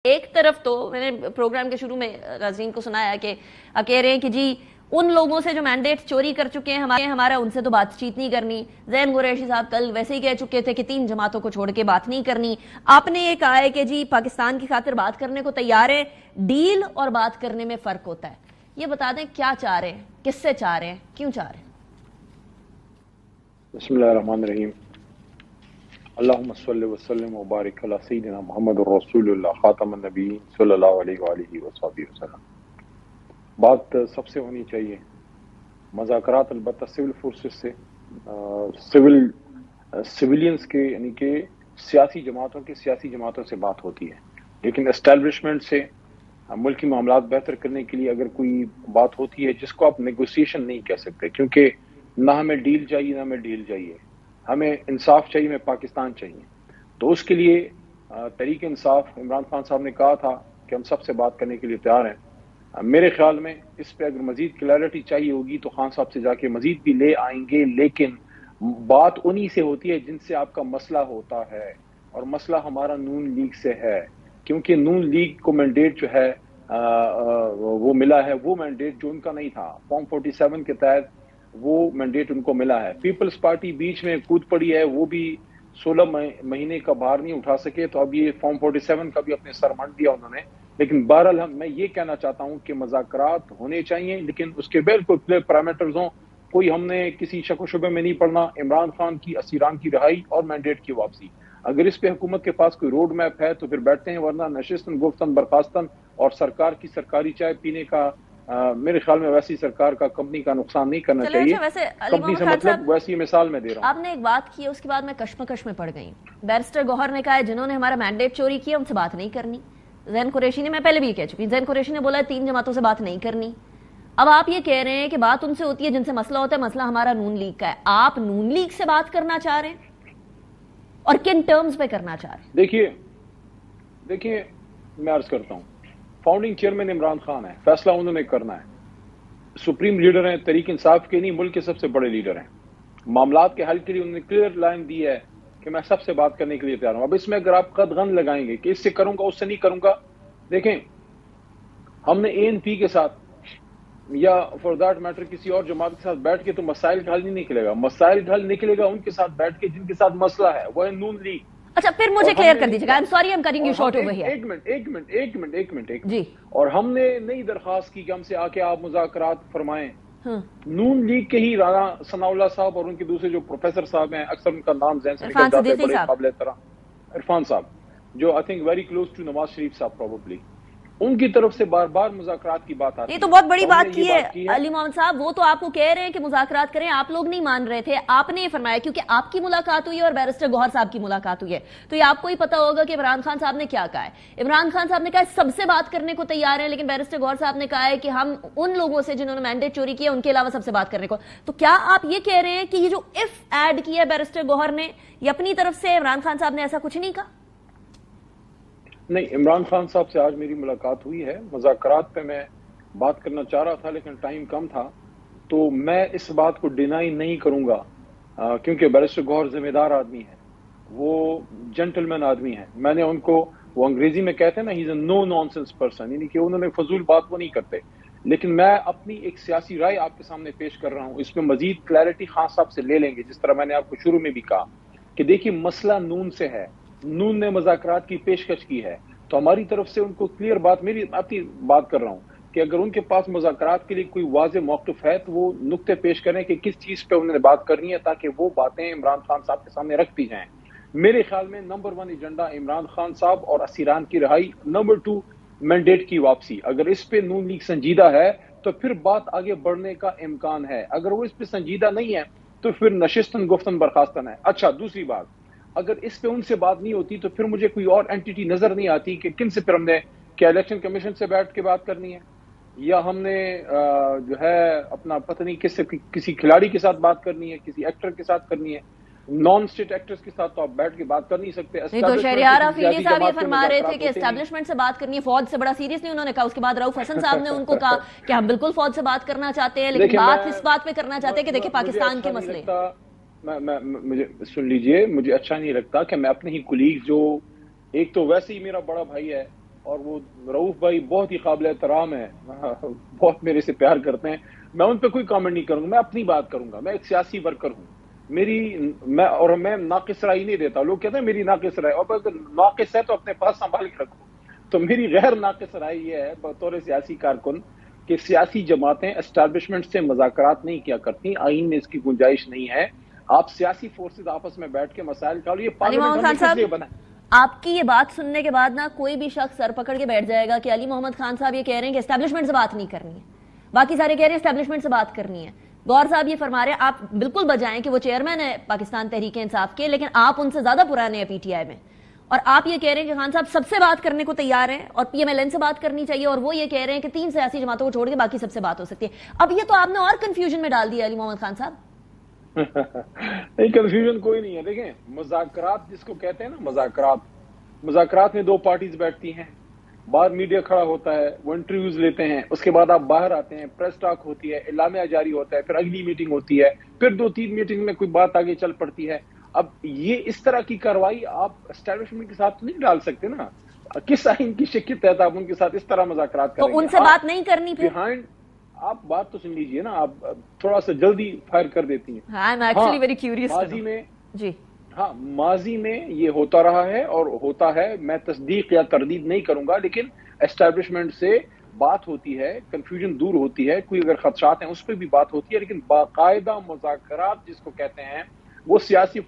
ایک طرف تو میں نے پروگرام کے شروع میں ناظرین کو سنایا کہ کہہ رہے ہیں کہ جی ان لوگوں سے جو مینڈیٹ چوری کر چکے ہیں ہمارا ان سے تو بات چیت نہیں کرنی. زین قریشی صاحب کل ویسے ہی کہہ چکے تھے کہ 3 جماعتوں کو چھوڑ کے بات نہیں کرنی. آپ نے یہ کہا ہے کہ جی پاکستان کی خاطر بات کرنے کو تیار ہے, ڈیل اور بات کرنے میں فرق ہوتا ہے. یہ بتا دیں کیا چاہ رہے ہیں, کس سے چاہ رہے ہیں, کیوں چاہ رہے ہیں؟ بسم اللہ الرحمن الرحیم. اللہم صلی وسلم وبارک علی سیدنا محمد رسول اللہ خاتم النبیین صلی اللہ علیہ وآلہ وسلم. بات سب سے ہونی چاہیے, مذاکرات البتہ سول فورسز سے, سویلینز کے یعنی کہ سیاسی جماعتوں سے بات ہوتی ہے, لیکن اسٹیبلشمنٹ سے ملکی معاملات بہتر کرنے کے لیے اگر کوئی بات ہوتی ہے جس کو آپ نیگوسیشن نہیں کہہ سکتے, کیونکہ نہ ہمیں ڈیل چاہیے نہ ہمیں ڈیل چاہیے, ہمیں انصاف چاہیے, ہمیں پاکستان چاہیے. تو اس کے لیے تحریک انصاف, عمران خان صاحب نے کہا تھا کہ ہم سب سے بات کرنے کے لیے تیار ہیں. میرے خیال میں اس پہ اگر مزید کلیئرٹی چاہیے ہوگی تو خان صاحب سے جا کے مزید بھی لے آئیں گے, لیکن بات انہی سے ہوتی ہے جن سے آپ کا مسئلہ ہوتا ہے, اور مسئلہ ہمارا نون لیگ سے ہے, کیونکہ نون لیگ کو مینڈیٹ جو ہے وہ ملا ہے, وہ مینڈیٹ جو ان کا نہیں تھا. فارم 47 کے تحت وہ مینڈیٹ ان کو ملا ہے. پیپلز پارٹی بیچ میں کود پڑی ہے, وہ بھی 16 مہینے کا بھار نہیں اٹھا سکے, تو اب یہ فارم 47 کا بھی اپنے سر منڈ دیا انہوں نے. لیکن بہرحال میں یہ کہنا چاہتا ہوں کہ مذاکرات ہونے چاہیے, لیکن اس کے بالکل کلیئر پیرامیٹرز ہوں. کوئی ہم نے کسی شک و شبے میں نہیں پڑنا. عمران خان کی اسیران کی رہائی اور مینڈیٹ کی واپسی, اگر اس پہ حکومت کے پاس کوئی روڈ میپ ہے تو پھر بیٹھتے ہیں, ورنہ نشستن گفتن برخاستن اور سرکار کی سرکاری چائے پینے کا میرے خیال میں ویسی سرکار کا کمپنی کا نقصان نہیں کرنا چاہیے. کمپنی سے مطلب ویسی مثال میں دے رہا ہوں. آپ نے ایک بات کی ہے, اس کے بعد میں کشمکش میں پڑ گئی. بیرسٹر گوہر نے کہا ہے جنہوں نے ہمارا مینڈیٹ چوری کیا ان سے بات نہیں کرنی. زین قریشی نے, میں پہلے بھی یہ کہہ چکی, زین قریشی نے بولا ہے 3 جماعتوں سے بات نہیں کرنی. اب آپ یہ کہہ رہے ہیں کہ بات ان سے ہوتی ہے جن سے مسئلہ ہوتا ہے, مسئلہ ہمارا نون لیگ کا ہے. آپ نون لیگ سے بات کرنا چاہ رہے ہیں اور کن ٹرمز پہ کرنا چاہ رہے ہیں؟ دیکھیے میں عرض کرتا ہوں, فاؤنڈنگ چیئرمین عمران خان ہے, فیصلہ انہوں نے کرنا ہے. سپریم لیڈر ہیں, تحریک انصاف کے نہیں ملک کے سب سے بڑے لیڈر ہیں. معاملات کے حل کے لیے انہوں نے کلیئر لائن دی ہے کہ میں سب سے بات کرنے کے لیے تیار ہوں. اب اس میں اگر آپ قدغن لگائیں گے کہ اس سے کروں گا اس سے نہیں کروں گا, دیکھیں ہم نے ANP کے ساتھ یا فار دیٹ میٹر کسی اور جماعت کے ساتھ بیٹھ کے تو مسائل کا حل نہیں نکلے گا. مسائل کا حل نکلے گا ان کے ساتھ بیٹھ کے جن کے ساتھ مسئلہ ہے, وہ ہے نون لیگ. اچھا پھر مجھے کلیئر کر دیجیے گا. I'm sorry I'm cutting you short over here. ایک منٹ جی. اور ہم نے نئی درخواست کی کہ ہم سے آ کے آپ مذاکرات فرمائیں. نون لیگ کے ہی رانا ثناء اللہ صاحب اور ان کے دوسرے جو پروفیسر صاحب ہیں, اکثر ان کا نام ذہن سے نکل جاتا ہے, بڑے قابل طرح عرفان صاحب, جو I think very close to Nawaz Sharif صاحب پروبیبلی, ان کی طرف سے بار بار مذاکرات کی بات آتی ہے. یہ تو بہت بڑی بات کی ہے علی محمد صاحب. وہ تو آپ کو کہہ رہے ہیں کہ مذاکرات کریں, آپ لوگ نہیں مان رہے تھے. آپ نے یہ فرمایا کیونکہ آپ کی ملاقات ہوئی ہے اور بیرسٹر گوہر صاحب کی ملاقات ہوئی ہے, تو یہ آپ کو ہی پتا ہوگا کہ عمران خان صاحب نے کیا کہا ہے. عمران خان صاحب نے کہا سب سے بات کرنے کو تیار ہیں, لیکن بیرسٹر گوہر صاحب نے کہا ہے کہ ہم ان لوگوں سے جنہوں نے مینڈیٹ چوری کیا ان کے علاوہ سب سے بات کرنے کو. تو کیا آپ یہ کہہ رہے ہیں کہ یہ جو اف ایڈ کیا ہے بیرسٹر گوہر نے, یہ اپنی طرف سے عمران خان صاحب نے ایسا کچھ نہیں کہا؟ نہیں, عمران خان صاحب سے آج میری ملاقات ہوئی ہے. مذاکرات پہ میں بات کرنا چاہ رہا تھا لیکن ٹائم کم تھا, تو میں اس بات کو ڈینائی نہیں کروں گا, کیونکہ بیرسٹر گوہر ذمہ دار آدمی ہے, وہ جنٹلمین آدمی ہے. میں نے ان کو, وہ انگریزی میں کہتے ہیں نا, ہی از اے نو نان سینس پرسن, یعنی کہ انہوں نے فضول بات وہ نہیں کرتے. لیکن میں اپنی ایک سیاسی رائے آپ کے سامنے پیش کر رہا ہوں, اس میں مزید کلیئرٹی خان صاحب سے لے لیں گے. جس طرح میں نے آپ کو شروع میں بھی کہا کہ دیکھیے مسئلہ نون سے ہے, نون نے مذاکرات کی پیشکش کی ہے, تو ہماری طرف سے ان کو کلیئر بات, میری اپنی بات کر رہا ہوں کہ اگر ان کے پاس مذاکرات کے لیے کوئی واضح موقف ہے تو وہ نقطے پیش کریں کہ کس چیز پہ انہوں نے بات کرنی ہے, تاکہ وہ باتیں عمران خان صاحب کے سامنے رکھ دی جائیں. میرے خیال میں نمبر 1 ایجنڈا عمران خان صاحب اور اسیران کی رہائی, نمبر 2 مینڈیٹ کی واپسی. اگر اس پہ نون لیگ سنجیدہ ہے تو پھر بات آگے بڑھنے کا امکان ہے, اگر وہ اس پہ سنجیدہ نہیں ہے تو پھر نشستن گفتن برخاستن ہے. اچھا دوسری بات, اگر اس پہ ان سے بات نہیں ہوتی تو پھر مجھے کوئی اور اینٹیٹی نظر نہیں آتی کہ کن سے پھر ہم نے, کیا الیکشن کمیشن سے بیٹھ کے بات کرنی ہے, یا ہم نے جو ہے اپنا پتہ نہیں کس سے, کسی کھلاڑی کے ساتھ بات کرنی ہے, کسی ایکٹر کے ساتھ کرنی ہے. نان اسٹیٹ ایکٹرز کے ساتھ تو آپ بیٹھ کے بات کر نہیں سکتے. نہیں تو شہریار آفریدی صاحب یہ فرما رہے تھے کہ اسٹیبلشمنٹ سے بات کرنی ہے, فوج سے بڑا سیریسلی انہوں نے کہا. اس کے بعد رؤف حسن صاحب نے ان کو کہا کہ ہم بالکل فوج سے بات کرنا چاہتے ہیں, لیکن بات اس بات پہ کرنا چاہتے ہیں کہ دیکھیں پاکستان کے مسئلے. مجھے سن لیجئے, مجھے اچھا نہیں لگتا کہ میں اپنے ہی کولیگ, جو ایک تو ویسے ہی میرا بڑا بھائی ہے, اور وہ رؤوف بھائی بہت ہی قابل احترام ہے، بہت میرے سے پیار کرتے ہیں، میں ان پہ کوئی کامنٹ نہیں کروں گا، میں اپنی بات کروں گا. میں ایک سیاسی ورکر ہوں، میں ناقص رائے نہیں دیتا. لوگ کہتے ہیں میری ناقص رائے، اور اگر ناقص ہے تو اپنے پاس سنبھال کے رکھو. تو میری غیر ناقص رائے یہ ہے بطور سیاسی کارکن کہ سیاسی جماعتیں اسٹیبلشمنٹ سے مذاکرات نہیں کیا کرتی، آئین میں اس کی گنجائش نہیں ہے. آپ سیاسی فورسز آپس میں بیٹھ کے مسائل کا، یہ پارلیمنٹ ہم نے کس لیے بنا؟ آپ کی یہ بات سننے کے بعد نا کوئی بھی شخص سر پکڑ کے بیٹھ جائے گا کہ علی محمد خان صاحب یہ کہہ رہے ہیں کہ اسٹیبلشمنٹ سے بات نہیں کرنی ہے، باقی سارے کہہ رہے ہیں اسٹیبلشمنٹ سے بات کرنی ہے. گوہر صاحب یہ فرما رہے ہیں، آپ بالکل بجائیں کہ وہ چیئرمین ہے پاکستان تحریک انصاف کے، لیکن آپ ان سے زیادہ پرانے ہیں پی ٹی آئی میں، اور آپ یہ کہہ رہے ہیں کہ خان صاحب سب سے بات کرنے کو تیار ہیں اور پی ایم ایل این سے بات کرنی چاہیے، اور وہ یہ کہہ رہے ہیں کہ 3 سیاسی جماعتوں کو چھوڑ کے باقی سب سے بات ہو سکتی ہے. اب یہ تو آپ نے اور کنفیوژن میں ڈال دیا علی محمد خان صاحب. نہیں، کنفیوژن کوئی نہیں ہے. دیکھیں، مذاکرات جس کو کہتے ہیں نا، مذاکرات میں 2 پارٹیز بیٹھتی ہیں، بعد میڈیا کھڑا ہوتا ہے، وہ انٹرویوز لیتے ہیں، اس کے بعد آپ باہر آتے ہیں، پریس ٹاک ہوتی ہے، اعلامیہ جاری ہوتا ہے، پھر اگلی میٹنگ ہوتی ہے، پھر 2-3 میٹنگ میں کوئی بات آگے چل پڑتی ہے. اب یہ اس طرح کی کارروائی آپ اسٹیبلشمنٹ کے ساتھ نہیں ڈال سکتے نا. کس آئین کی شک کے تحت آپ ان کے ساتھ اس طرح مذاکرات کریں گے؟ تو ان سے بات نہیں کرنی پھر؟ بیہائنڈ آپ بات تو سن لیجئے نا، آپ تھوڑا سا جلدی فائر کر دیتی ہیں. ماضی میں یہ ہوتا رہا ہے اور ہوتا ہے، میں تصدیق یا تردید نہیں کروں گا، لیکن اسٹیبلشمنٹ سے بات ہوتی ہے، کنفیوژن دور ہوتی ہے، کوئی اگر خدشات ہیں اس پہ بھی بات ہوتی ہے، لیکن باقاعدہ مذاکرات جس کو کہتے ہیں وہ سیاسی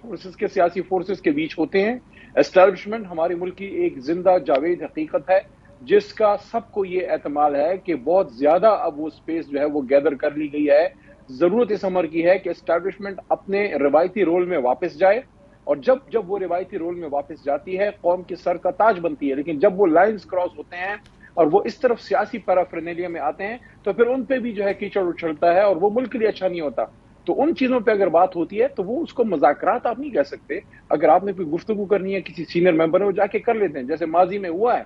فورسز کے بیچ ہوتے ہیں. اسٹیبلشمنٹ ہمارے ملک کی ایک زندہ جاوید حقیقت ہے جس کا سب کو یہ اعتماد ہے کہ بہت زیادہ اب وہ سپیس جو ہے وہ گیدر کر لی گئی ہے. ضرورت اس امر کی ہے کہ اسٹیبلشمنٹ اپنے روایتی رول میں واپس جائے، اور جب وہ روایتی رول میں واپس جاتی ہے قوم کے سر کا تاج بنتی ہے. لیکن جب وہ لائنز کراس ہوتے ہیں اور وہ اس طرف سیاسی پیرافرینیلیا میں آتے ہیں تو پھر ان پہ بھی جو ہے کیچڑ اچھلتا ہے اور وہ ملک کے لیے اچھا نہیں ہوتا. تو ان چیزوں پہ اگر بات ہوتی ہے تو وہ اس کو مذاکرات آپ نہیں کہہ سکتے. اگر آپ نے کوئی گفتگو کرنی ہے کسی سینئر ممبر ہے، وہ جا کے کر لیتے ہیں جیسے ماضی میں ہوا ہے.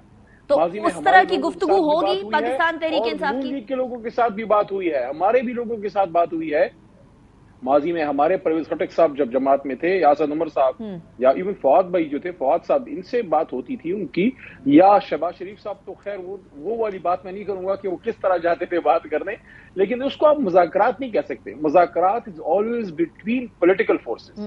تو اس طرح کی گفتگو ہوگی پاکستان تحریک انصاف کی؟ کے لوگوں کے ساتھ بھی بات ہوئی ہے، ہمارے بھی لوگوں کے ساتھ بات ہوئی ہے. ماضی میں ہمارے پرویز خٹک صاحب جب جماعت میں تھے، یا اسد عمر صاحب یا ایون فواد بھائی جو تھے، فواد صاحب، ان سے بات ہوتی تھی ان کی، یا شہباز شریف صاحب. تو خیر وہ والی بات میں نہیں کروں گا کہ وہ کس طرح جاتے تھے بات کرنے، لیکن اس کو آپ مذاکرات نہیں کہہ سکتے. مذاکرات is always between political forces.